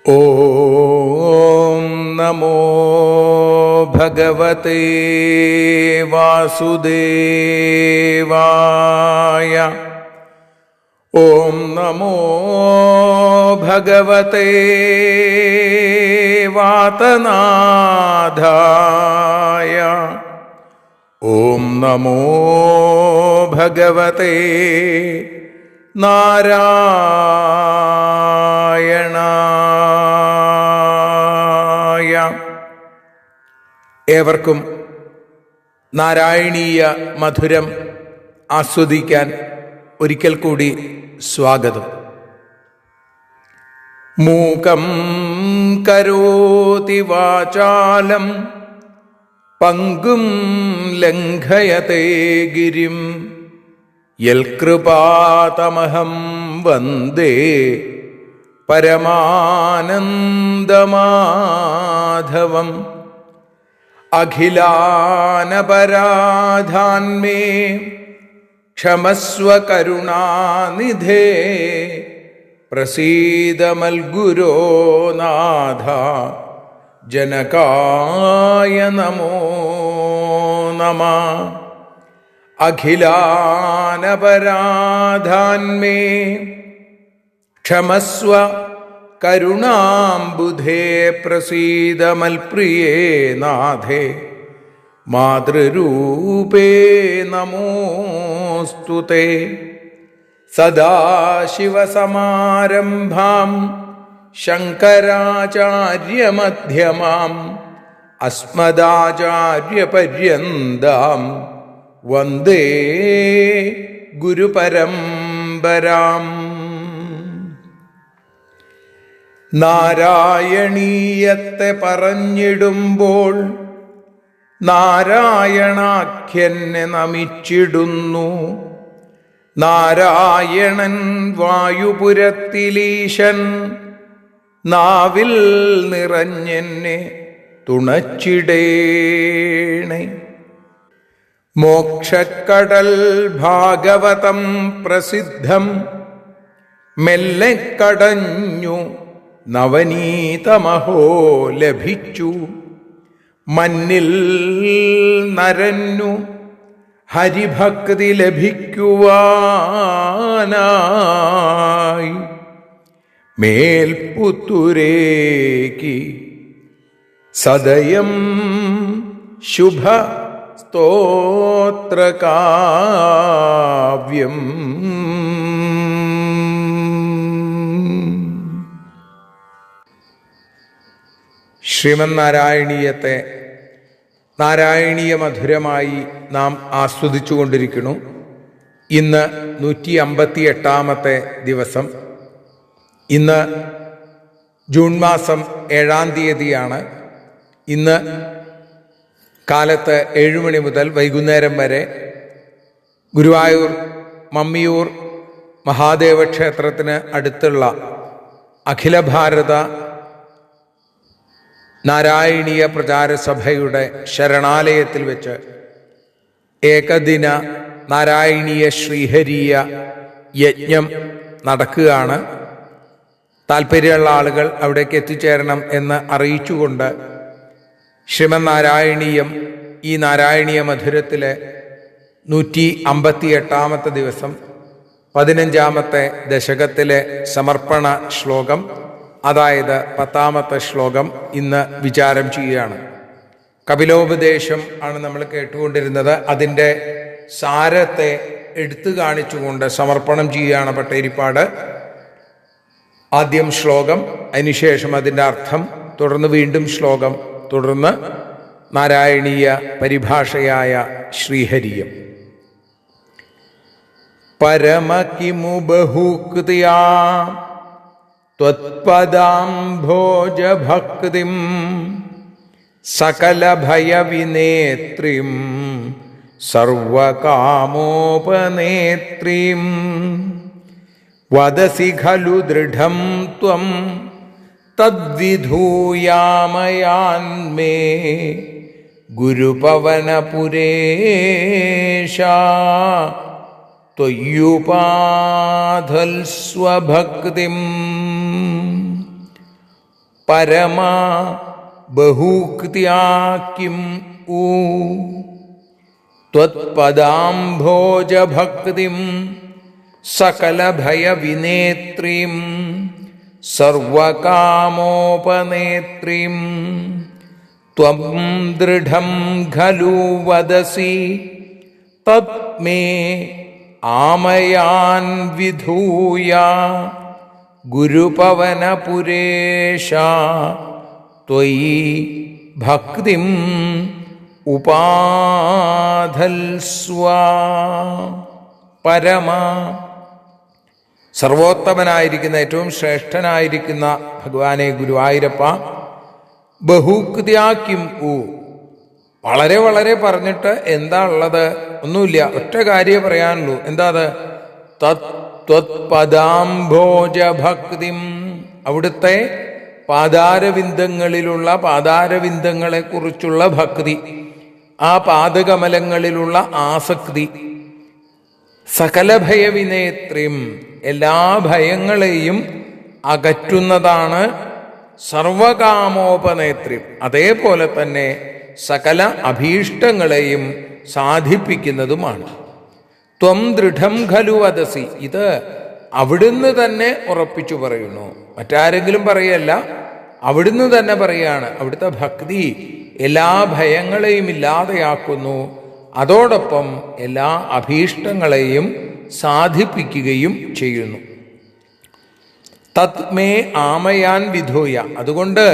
ഓം നമോ ഭഗവതേ വാസുദേവായ. ഓം നമോ ഭഗവതേ വാതനാഥായ. ഓം നമോ ഭഗവതേ നാരായണായ. ഏവർക്കും നാരായണീയ മധുരം ആസ്വദിക്കാൻ ഒരിക്കൽ കൂടി സ്വാഗതം. മൂകം കരോതി വാചാലം പങ്കും ലംഘയതേ ഗിരിം യൽകൃപാതമഹം വന്ദേ പരമാനന്ദമാധവം. അഖിലാനപരാധാന്മേ ക്ഷമസ്വ കരുണാനിധേ പ്രസീദ മൽഗുരോ നാഥ ജനകായ നമോ നമഃ. അഖിലാനപരാധാന്മേ ക്ഷമസ്വ കരുണാംബുധേ പ്രസീദ മൽപ്രിയേ നാഥേ മാതൃരൂപേ നമോസ്തുതേ. സദാശിവസമാരംഭാം ശങ്കരാചാര്യമധ്യമാം അസ്മദാചാര്യപര്യന്താം വന്ദേ ഗുരുപരമ്പരാം. നാരായണീയത്തെ പറഞ്ഞിടുമ്പോൾ നാരായണാഖ്യനെ നമിച്ചിടുന്നു. നാരായണൻ വായുപുരത്തിലീശൻ നാവിൽ നിറഞ്ഞെന്നെ തുണച്ചിടേണേ. മോക്ഷക്കടൽ ഭാഗവതം പ്രസിദ്ധം മെല്ലെ കടഞ്ഞു നവനീതമഹോ ലഭിച്ചു. മന്നിൽ നരന്നു ഹരിഭക്തി ലഭിക്കുവാനായി മേൽപുത്തുരേക്ക് സദയം ശുഭ സ്തോത്രകാവ്യം. ശ്രീമന്നാരായണീയത്തെ നാരായണീയ മധുരമായി നാം ആസ്വദിച്ചുകൊണ്ടിരിക്കുന്നു. ഇന്ന് 158 ദിവസം. ഇന്ന് ജൂൺ മാസം 7-ാം തീയതിയാണ്. ഇന്ന് കാലത്ത് 7 മണി മുതൽ വൈകുന്നേരം വരെ ഗുരുവായൂർ മമ്മിയൂർ മഹാദേവ ക്ഷേത്രത്തിന് അടുത്തുള്ള അഖില ഭാരത നാരായണീയ പ്രചാരസഭയുടെ ശരണാലയത്തിൽ വെച്ച് ഏകദിന നാരായണീയ ശ്രീഹരീയ യജ്ഞം നടക്കുകയാണ്. താല്പര്യമുള്ള ആളുകൾ അവിടേക്ക് എത്തിച്ചേരണം എന്ന് അറിയിച്ചുകൊണ്ട് ശ്രീമന്നാരായണീയം ഈ നാരായണീയ മധുരത്തിലെ 158 ദിവസം 15-ാമത്തെ ദശകത്തിലെ സമർപ്പണ ശ്ലോകം, അതായത് 10-ാമത്തെ ശ്ലോകം ഇന്ന് വിചാരം ചെയ്യുകയാണ്. കപിലോപദേശം ആണ് നമ്മൾ കേട്ടുകൊണ്ടിരുന്നത്. അതിൻ്റെ സാരത്തെ എടുത്തു കാണിച്ചുകൊണ്ട് സമർപ്പണം ചെയ്യുകയാണ് പട്ടേരിപ്പാട്. ആദ്യം ശ്ലോകം, അതിനുശേഷം അതിൻ്റെ അർത്ഥം, തുടർന്ന് വീണ്ടും ശ്ലോകം, തുടർന്ന് നാരായണീയ പരിഭാഷയായ ശ്രീഹരിയം. പരമകിമു ബഹുക്തിയാ ത്വത്പദാംഭോജഭക്തിം സകലഭയവിനേത്രീം സർവകാമോപനേത്രീം വദസി ഖലു ദൃഢം ത്വം തദ്വിധൂയാമയാന്മേ ഗുരുപവനപുരേശ ത്വയ്യുപാധൽസ്വഭക്തിം. പരമാ ബഹൂക്ത്യാ കിം ഊ ത്വത്പദാംഭോജഭക്തിം സകലഭയവിനേത്രീം സർവകാമോപനേത്രീം ത്വം ദൃഢം ഖലു വദസി തത് മേ ആമയാൻ വിധൂയ ഗുരുപവനപുരേശ ത്വയി ഭക്തിം ഉപാധൽസ്വ. പരമ സർവോത്തമനായിരിക്കുന്ന ഏറ്റവും ശ്രേഷ്ഠനായിരിക്കുന്ന ഭഗവാനെ ഗുരുവായൂരപ്പ, ബഹുക്തിയാ കിം ഊ, വളരെ വളരെ പറഞ്ഞിട്ട് എന്താ ഉള്ളത്? ഒന്നുമില്ല, ഒറ്റ കാര്യമേ പറയാനുള്ളൂ. എന്താ അത്? ത്വത്പദാംഭോജഭക്തിം, അവിടുത്തെ പാദാരവിന്ദങ്ങളിലുള്ള പാദാരവിന്ദങ്ങളെ കുറിച്ചുള്ള ഭക്തി, ആ പാദകമലങ്ങളിലുള്ള ആസക്തി, സകല ഭയവിനേത്രിം, എല്ലാ ഭയങ്ങളെയും അകറ്റുന്നതാണ്, സർവകാമോപനേത്രിം, അതേപോലെ തന്നെ സകല അഭീഷ്ടങ്ങളെയും സാധിപ്പിക്കുന്നതുമാണ്. ത്വം ദൃഢം ഖലു വദസി, ഇത് അവിടുന്ന് തന്നെ ഉറപ്പിച്ചു പറയുന്നു, മറ്റാരെങ്കിലും പറയല്ല, അവിടുന്ന് തന്നെ പറയാണ്. അവിടുത്തെ ഭക്തി എല്ലാ ഭയങ്ങളെയും ഇല്ലാതെയാക്കുന്നു, അതോടൊപ്പം എല്ലാ അഭീഷ്ടങ്ങളെയും സാധിപ്പിക്കുകയും ചെയ്യുന്നു. തത്മേ ആമയാൻ വിധൂയ, അതുകൊണ്ട്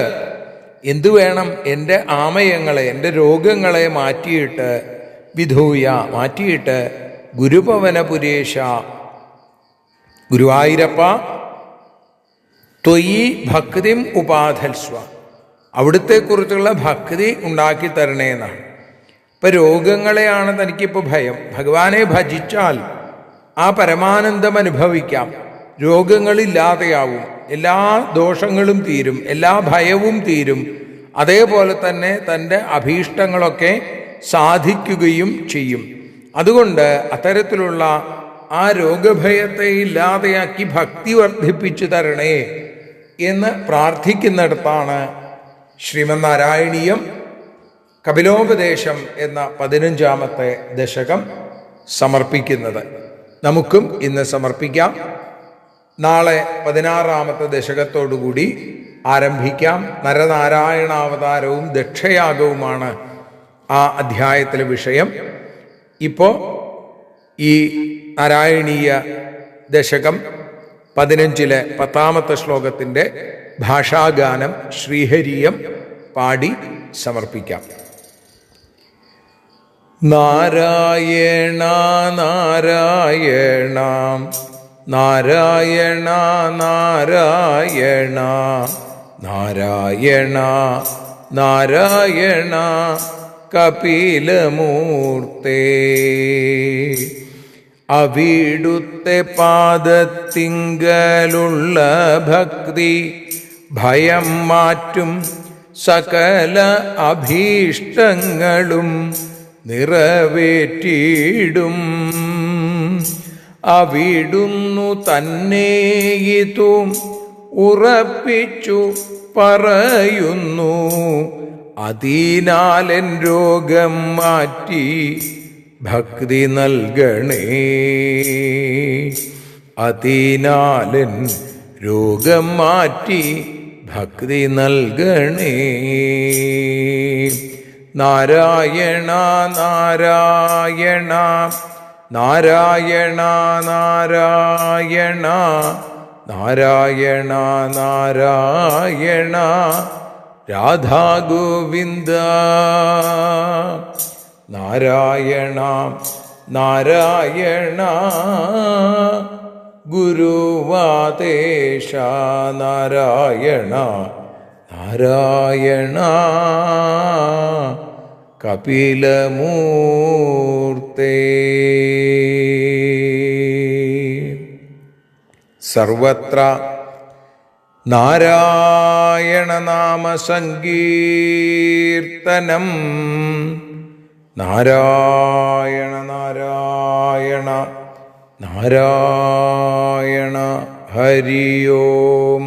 എന്തു വേണം? എൻ്റെ ആമയങ്ങളെ, എൻ്റെ രോഗങ്ങളെ മാറ്റിയിട്ട്, വിധൂയ മാറ്റിയിട്ട്, ഗുരുപവനപുരേശ, ഗുരുവായൂരപ്പ, ത്വയി ഭക്തിം ഉപാധൽസ്വ, അവിടുത്തെക്കുറിച്ചുള്ള ഭക്തി ഉണ്ടാക്കി തരണേ എന്നാണ്. ഇപ്പം രോഗങ്ങളെയാണ് തനിക്കിപ്പോൾ ഭയം. ഭഗവാനെ ഭജിച്ചാൽ ആ പരമാനന്ദം അനുഭവിക്കാം, രോഗങ്ങളില്ലാതെയാവും, എല്ലാ ദോഷങ്ങളും തീരും, എല്ലാ ഭയവും തീരും, അതേപോലെ തന്നെ തൻ്റെ അഭീഷ്ടങ്ങളൊക്കെ സാധിക്കുകയും ചെയ്യും. അതുകൊണ്ട് അത്തരത്തിലുള്ള ആ രോഗഭയത്തെ ഇല്ലാതെയാക്കി ഭക്തി വർദ്ധിപ്പിച്ചു തരണേ എന്ന് പ്രാർത്ഥിക്കുന്നിടത്താണ് ശ്രീമന്നാരായണീയം കപിലോപദേശം എന്ന 15-ാമത്തെ ദശകം സമർപ്പിക്കുന്നത്. നമുക്കും ഇന്ന് സമർപ്പിക്കാം. നാളെ 16-ാമത്തെ ദശകത്തോടുകൂടി ആരംഭിക്കാം. നരനാരായണാവതാരവും ദക്ഷയാഗവുമാണ് ആ അധ്യായത്തിലെ വിഷയം. ഇപ്പോൾ ഈ നാരായണീയ ദശകം 15-ലെ 10-ാമത്തെ ശ്ലോകത്തിൻ്റെ ഭാഷാഗാനം ശ്രീഹരിയം പാടി സമർപ്പിക്കാം. നാരായണ നാരായണ നാരായണ നാരായണ നാരായണ നാരായണ കപിലമൂർത്തേ, അവിടുത്തെ പാദത്തിങ്കലുള്ള ഭക്തി ഭയം മാറ്റും, സകല അഭീഷ്ടങ്ങളും നിറവേറ്റിയിടും. അവിടുന്നു തന്നെയിതും ഉറപ്പിച്ചു പറയുന്നു, അതിനാലെൻ രോഗം മാറ്റി ഭക്തി നൽകണേ, അതിനാലെൻ രോഗം മാറ്റി ഭക്തി നൽകണേ. നാരായണ നാരായണ നാരായണ നാരായണ നാരായണ നാരായണ രാധാ ഗോവിന്ദ. നാരായണ നാരായണ ഗുരുവാദേശ, നാരായണ നാരായണ കപിലമൂർത്തേ. സർവത്ര നാരായണ നാമ സങ്കീർത്തനം. നാരായണ നാരായണ നാരായണ ഹരി ഓം.